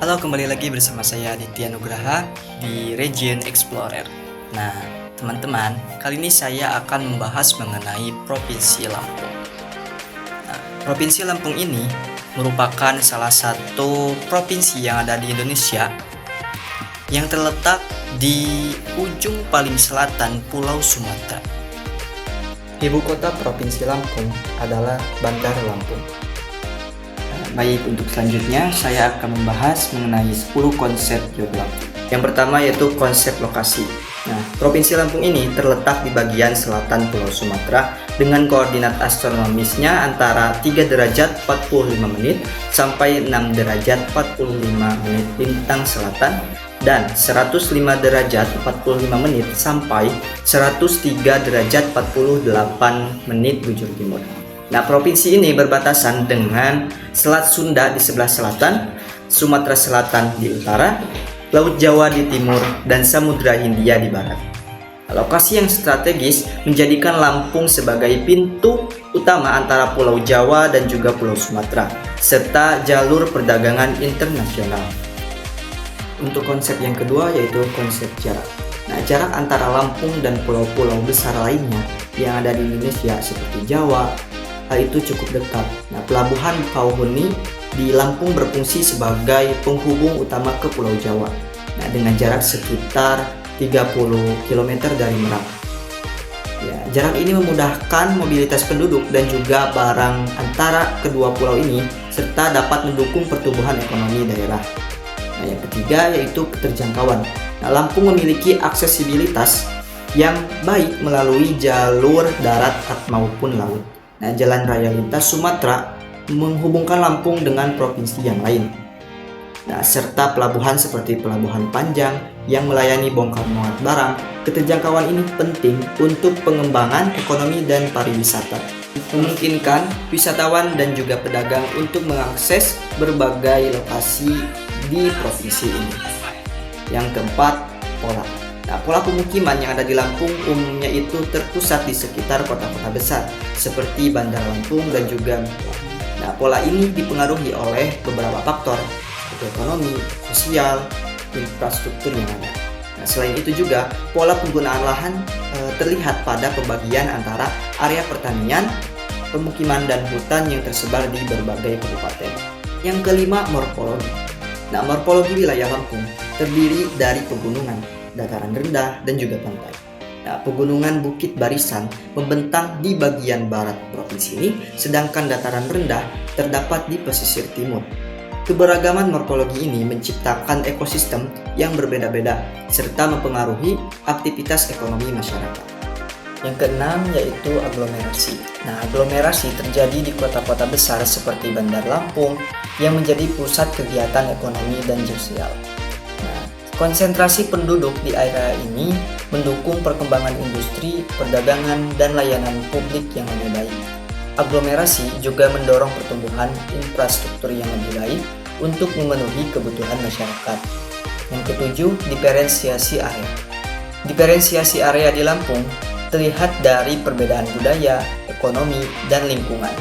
Halo, kembali lagi bersama saya Aditya Nugraha di Region Explorer. Nah, teman-teman, kali ini saya akan membahas mengenai Provinsi Lampung. Nah, Provinsi Lampung ini merupakan salah satu provinsi yang ada di Indonesia yang terletak di ujung paling selatan Pulau Sumatera. Ibu kota Provinsi Lampung adalah Bandar Lampung. Baik, untuk selanjutnya saya akan membahas mengenai 10 konsep geografi. Yang pertama yaitu konsep lokasi. Nah, Provinsi Lampung ini terletak di bagian selatan Pulau Sumatera dengan koordinat astronomisnya antara 3 derajat 45 menit sampai 6 derajat 45 menit lintang selatan dan 105 derajat 45 menit sampai 103 derajat 48 menit bujur timur. Nah, provinsi ini berbatasan dengan Selat Sunda di sebelah selatan, Sumatera Selatan di utara, Laut Jawa di timur, dan Samudra Hindia di barat. Lokasi yang strategis menjadikan Lampung sebagai pintu utama antara Pulau Jawa dan juga Pulau Sumatera, serta jalur perdagangan internasional. Untuk konsep yang kedua yaitu konsep jarak. Nah, jarak antara Lampung dan pulau-pulau besar lainnya yang ada di Indonesia seperti Jawa, itu cukup dekat. Nah, pelabuhan Bakauheni di Lampung berfungsi sebagai penghubung utama ke Pulau Jawa. Nah, dengan jarak sekitar 30 km dari Merak. Ya, jarak ini memudahkan mobilitas penduduk dan juga barang antara kedua pulau ini serta dapat mendukung pertumbuhan ekonomi daerah. Nah, yang ketiga yaitu keterjangkauan. Nah, Lampung memiliki aksesibilitas yang baik melalui jalur darat maupun laut. Nah, jalan raya lintas Sumatera menghubungkan Lampung dengan provinsi yang lain. Nah, serta pelabuhan seperti Pelabuhan Panjang yang melayani bongkar muat barang. Keterjangkauan ini penting untuk pengembangan ekonomi dan pariwisata. Memungkinkan wisatawan dan juga pedagang untuk mengakses berbagai lokasi di provinsi ini. Yang keempat, pola. Nah, pola pemukiman yang ada di Lampung umumnya itu terpusat di sekitar kota-kota besar seperti Bandar Lampung dan juga Merak. Nah, pola ini dipengaruhi oleh beberapa faktor seperti ekonomi, sosial, infrastruktur yang ada. Nah, selain itu juga pola penggunaan lahan terlihat pada pembagian antara area pertanian, pemukiman dan hutan yang tersebar di berbagai kabupaten. Yang kelima, morfologi. Nah, morfologi wilayah Lampung terdiri dari pegunungan, dataran rendah, dan juga pantai. Nah, pegunungan Bukit Barisan membentang di bagian barat provinsi ini, sedangkan dataran rendah terdapat di pesisir timur. Keberagaman morfologi ini menciptakan ekosistem yang berbeda-beda, serta mempengaruhi aktivitas ekonomi masyarakat. Yang keenam yaitu aglomerasi. Nah, aglomerasi terjadi di kota-kota besar seperti Bandar Lampung yang menjadi pusat kegiatan ekonomi dan sosial. Konsentrasi penduduk di area ini mendukung perkembangan industri, perdagangan, dan layanan publik yang lebih baik. Aglomerasi juga mendorong pertumbuhan infrastruktur yang lebih baik untuk memenuhi kebutuhan masyarakat. Yang ketujuh, diferensiasi area. Diferensiasi area di Lampung terlihat dari perbedaan budaya, ekonomi, dan lingkungan.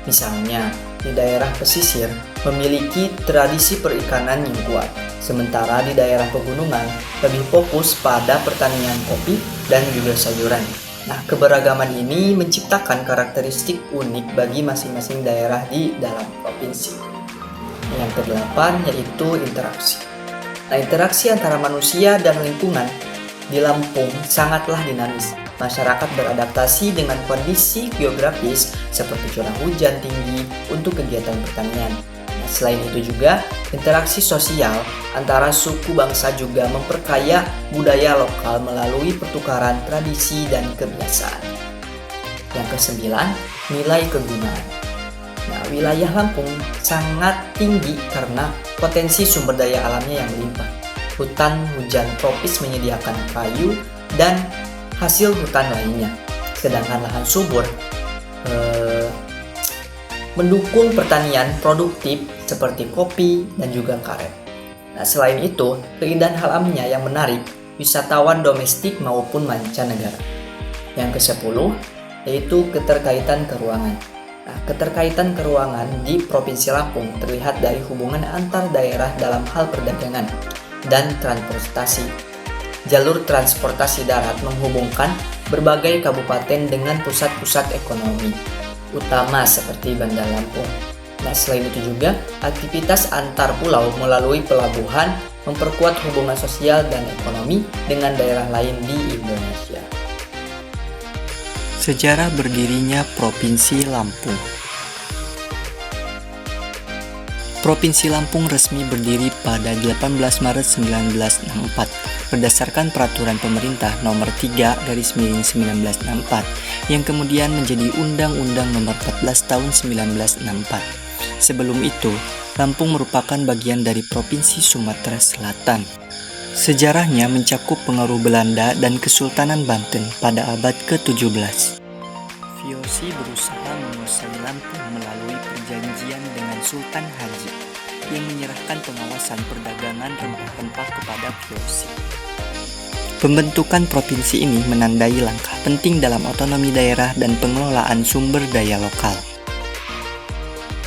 Misalnya, di daerah pesisir memiliki tradisi perikanan yang kuat, sementara di daerah pegunungan lebih fokus pada pertanian kopi dan juga sayuran. Nah, keberagaman ini menciptakan karakteristik unik bagi masing-masing daerah di dalam provinsi. Yang kedelapan yaitu interaksi. Nah, interaksi antara manusia dan lingkungan di Lampung sangatlah dinamis. Masyarakat beradaptasi dengan kondisi geografis seperti curah hujan tinggi untuk kegiatan pertanian. Nah, selain itu juga interaksi sosial antara suku bangsa juga memperkaya budaya lokal melalui pertukaran tradisi dan kebiasaan. Yang kesembilan, nilai kegunaan. Nah, wilayah Lampung sangat tinggi karena potensi sumber daya alamnya yang melimpah. Hutan hujan tropis menyediakan kayu dan hasil hutan lainnya, sedangkan lahan subur mendukung pertanian produktif seperti kopi dan juga karet. Nah, selain itu, keindahan alamnya yang menarik wisatawan domestik maupun mancanegara. Yang ke-10 yaitu keterkaitan keuangan. Nah, keterkaitan keuangan di Provinsi Lampung terlihat dari hubungan antar daerah dalam hal perdagangan dan transportasi. Jalur transportasi darat menghubungkan berbagai kabupaten dengan pusat-pusat ekonomi utama seperti Bandar Lampung. Nah, selain itu juga aktivitas antar pulau melalui pelabuhan memperkuat hubungan sosial dan ekonomi dengan daerah lain di Indonesia. Sejarah berdirinya Provinsi Lampung. Provinsi Lampung resmi berdiri pada 18 Maret 1964 berdasarkan Peraturan Pemerintah Nomor 3/1964 yang kemudian menjadi Undang-Undang Nomor 14 Tahun 1964. Sebelum itu, Lampung merupakan bagian dari Provinsi Sumatera Selatan. Sejarahnya mencakup pengaruh Belanda dan Kesultanan Banten pada abad ke-17. VOC berusaha menguasai Lampung melalui perjanjian dengan Sultan Haji yang menyerahkan pengawasan perdagangan rempah-rempah kepada VOC. Pembentukan provinsi ini menandai langkah penting dalam otonomi daerah dan pengelolaan sumber daya lokal.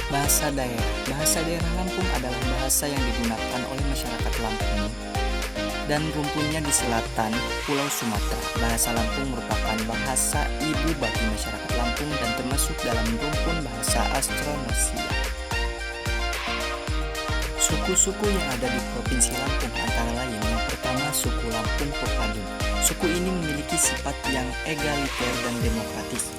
Bahasa daerah. Bahasa daerah Lampung adalah bahasa yang digunakan oleh masyarakat Lampung dan rumpunnya di selatan Pulau Sumatera. Bahasa Lampung merupakan bahasa ibu bagi masyarakat Lampung dan termasuk dalam rumpun bahasa Austronesia. Suku-suku yang ada di Provinsi Lampung antara lain yang pertama suku Lampung Pepadun. Suku ini memiliki sifat yang egaliter dan demokratis.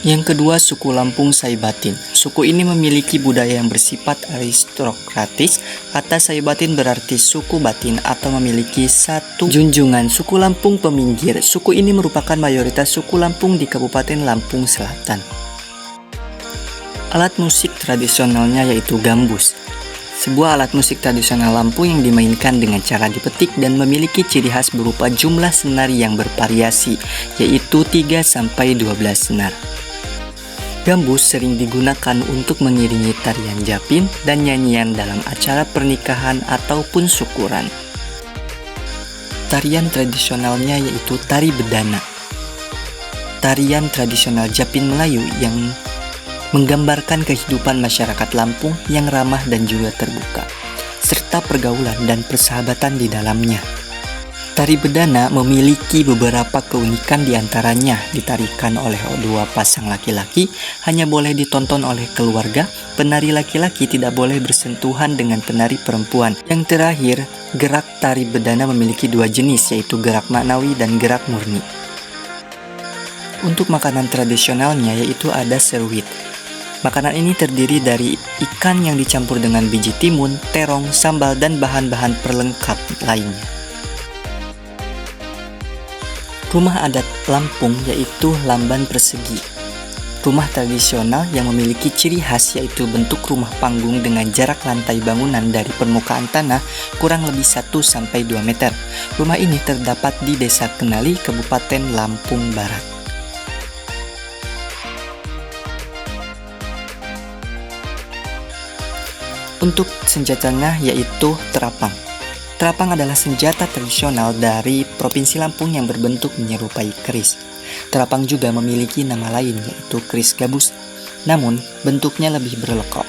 Yang kedua, suku Lampung Saibatin. Suku ini memiliki budaya yang bersifat aristokratis. Kata Saibatin berarti suku batin atau memiliki satu junjungan. Suku Lampung Peminggir. Suku ini merupakan mayoritas suku Lampung di Kabupaten Lampung Selatan. Alat musik tradisionalnya yaitu gambus. Sebuah alat musik tradisional Lampung yang dimainkan dengan cara dipetik dan memiliki ciri khas berupa jumlah senar yang bervariasi, yaitu 3-12 senar. Gambus sering digunakan untuk mengiringi tarian japin dan nyanyian dalam acara pernikahan ataupun syukuran. Tarian tradisionalnya yaitu tari bedana. Tarian tradisional Japin Melayu yang menggambarkan kehidupan masyarakat Lampung yang ramah dan juga terbuka, serta pergaulan dan persahabatan di dalamnya. Tari bedana memiliki beberapa keunikan, diantaranya ditarikan oleh dua pasang laki-laki, hanya boleh ditonton oleh keluarga, penari laki-laki tidak boleh bersentuhan dengan penari perempuan. Yang terakhir, gerak tari bedana memiliki dua jenis, yaitu gerak maknawi dan gerak murni. Untuk makanan tradisionalnya yaitu ada seruit. Makanan ini terdiri dari ikan yang dicampur dengan biji timun, terong, sambal, dan bahan-bahan perlengkap lainnya. Rumah adat Lampung yaitu lamban persegi. Rumah tradisional yang memiliki ciri khas yaitu bentuk rumah panggung dengan jarak lantai bangunan dari permukaan tanah kurang lebih 1-2 meter. Rumah ini terdapat di Desa Kenali, Kabupaten Lampung Barat. Untuk senjatanya yaitu terapang. Terapang adalah senjata tradisional dari Provinsi Lampung yang berbentuk menyerupai keris. Terapang juga memiliki nama lain yaitu keris gabus, namun bentuknya lebih berlekok.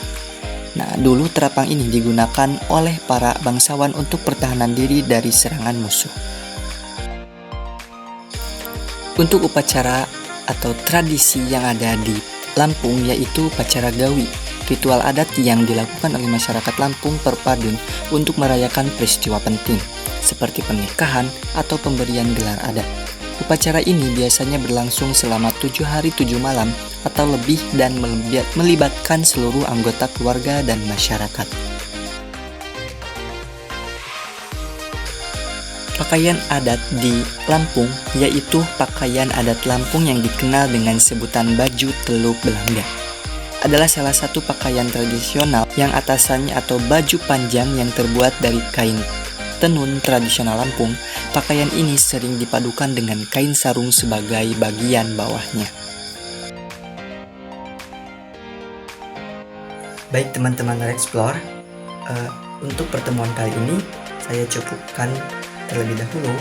Nah, dulu terapang ini digunakan oleh para bangsawan untuk pertahanan diri dari serangan musuh. Untuk upacara atau tradisi yang ada di Lampung yaitu upacara Gawi. Ritual adat yang dilakukan oleh masyarakat Lampung Perpadun untuk merayakan peristiwa penting, seperti pernikahan atau pemberian gelar adat. Upacara ini biasanya berlangsung selama 7 hari 7 malam atau lebih dan melibatkan seluruh anggota keluarga dan masyarakat. Pakaian adat di Lampung yaitu pakaian adat Lampung yang dikenal dengan sebutan baju teluk Belanda. Adalah salah satu pakaian tradisional yang atasannya atau baju panjang yang terbuat dari kain tenun tradisional Lampung. Pakaian ini sering dipadukan dengan kain sarung sebagai bagian bawahnya. Baik teman-teman Explore, untuk pertemuan kali ini saya cukupkan terlebih dahulu.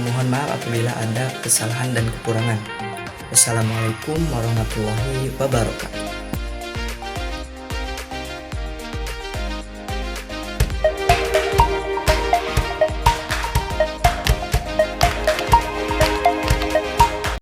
Mohon maaf apabila ada kesalahan dan kekurangan. Wassalamualaikum warahmatullahi wabarakatuh.